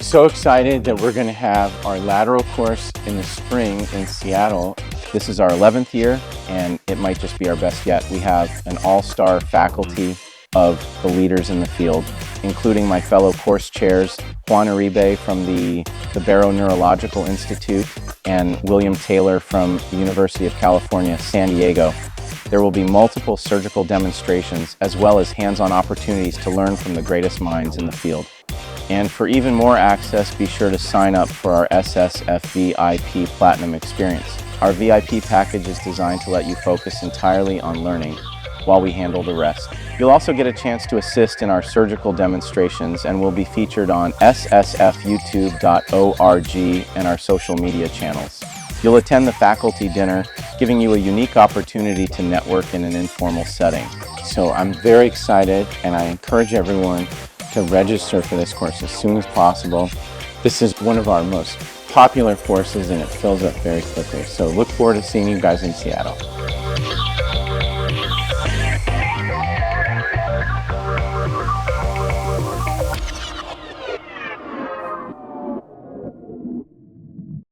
So excited that we're going to have our lateral course in the spring in Seattle. This is our 11th year, and it might just be our best yet. We have an all-star faculty of the leaders in the field, including my fellow course chairs, Juan Uribe from the Barrow Neurological Institute and William Taylor from the University of California, San Diego. There will be multiple surgical demonstrations as well as hands-on opportunities to learn from the greatest minds in the field. And for even more access, be sure to sign up for our SSF VIP Platinum experience. Our VIP package is designed to let you focus entirely on learning while we handle the rest. You'll also get a chance to assist in our surgical demonstrations and will be featured on ssfyoutube.org and our social media channels. You'll attend the faculty dinner, giving you a unique opportunity to network in an informal setting. So I'm very excited, and I encourage everyone to register for this course as soon as possible. This is one of our most popular courses, and it fills up very quickly. So look forward to seeing you guys in Seattle.